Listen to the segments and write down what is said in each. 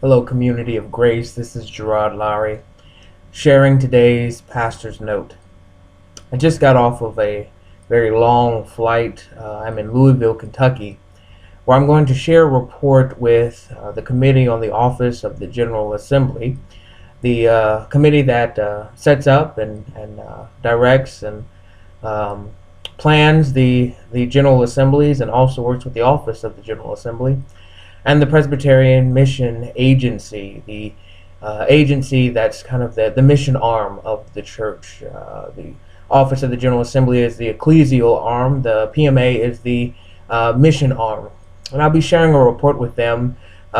Hello, community of grace. This is Gerard Lowry sharing today's pastor's note. I just got off of a very long flight. I'm in Louisville, Kentucky, where I'm going to share a report with the Committee on the Office of the General Assembly, the committee that sets up and directs and plans the General Assemblies and also works with the Office of the General Assembly and the Presbyterian Mission Agency, the agency that's kind of the mission arm of the church. The Office of the General Assembly is the ecclesial arm. The PMA is the mission arm. And I'll be sharing a report with them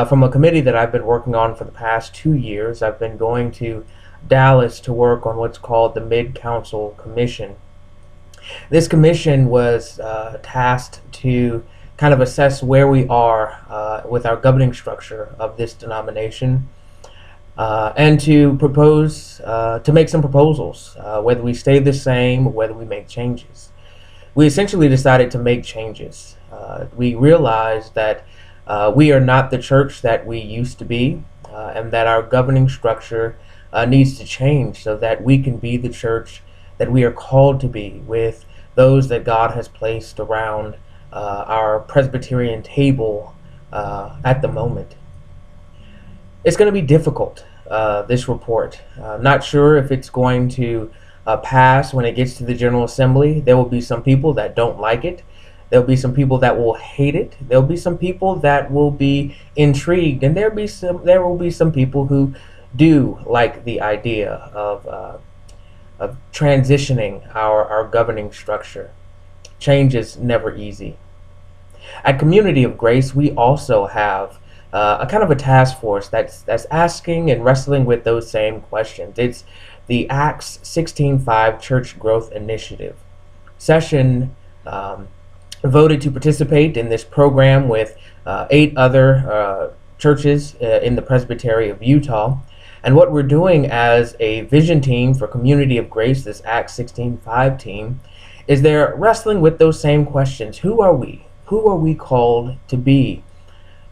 from a committee that I've been working on for the past 2 years. I've been going to Dallas to work on what's called the Mid-Council Commission. This commission was tasked to kind of assess where we are with our governing structure of this denomination and to propose, to make some proposals, whether we stay the same or whether we make changes. We essentially decided to make changes. We realized that we are not the church that we used to be and that our governing structure needs to change so that we can be the church that we are called to be, with those that God has placed around our Presbyterian table at the moment. It's going to be difficult, this report. Not sure if it's going to pass when it gets to the General Assembly. There will be some people that don't like it. There'll be some people that will hate it. There'll be some people that will be intrigued, and there will be some people who do like the idea of transitioning our governing structure. Change is never easy. At Community of Grace, we also have a kind of a task force that's asking and wrestling with those same questions. It's the Acts 16:5 Church Growth Initiative. Session voted to participate in this program with 8 other churches in the Presbytery of Utah. And what we're doing as a vision team for Community of Grace, this Acts 16:5 team, is they're wrestling with those same questions. Who are we? Who are we called to be?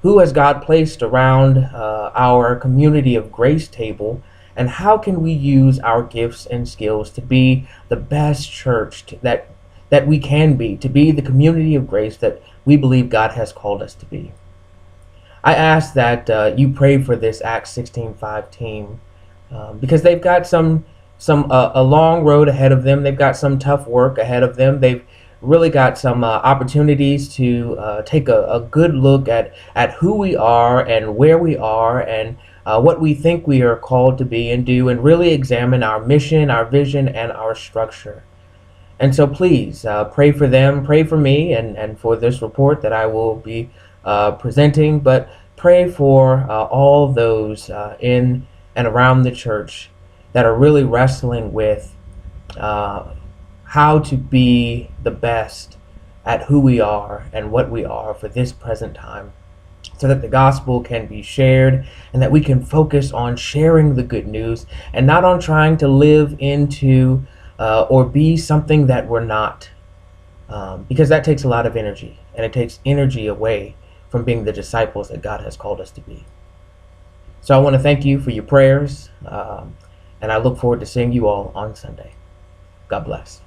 Who has God placed around our Community of Grace table? And how can we use our gifts and skills to be the best church that we can be, to be the community of grace that we believe God has called us to be? I ask that you pray for this Acts 16:5 team because they've got a long road ahead of them. They've got some tough work ahead of them. They've really got some opportunities to take a good look at who we are and where we are and what we think we are called to be and do, and really examine our mission, our vision, and our structure. And so please pray for them, pray for me, and for this report that I will be presenting, but pray for all those in and around the church that are really wrestling with how to be the best at who we are and what we are for this present time, so that the gospel can be shared and that we can focus on sharing the good news and not on trying to live into or be something that we're not, because that takes a lot of energy, and it takes energy away from being the disciples that God has called us to be. So I want to thank you for your prayers, and I look forward to seeing you all on Sunday. God bless.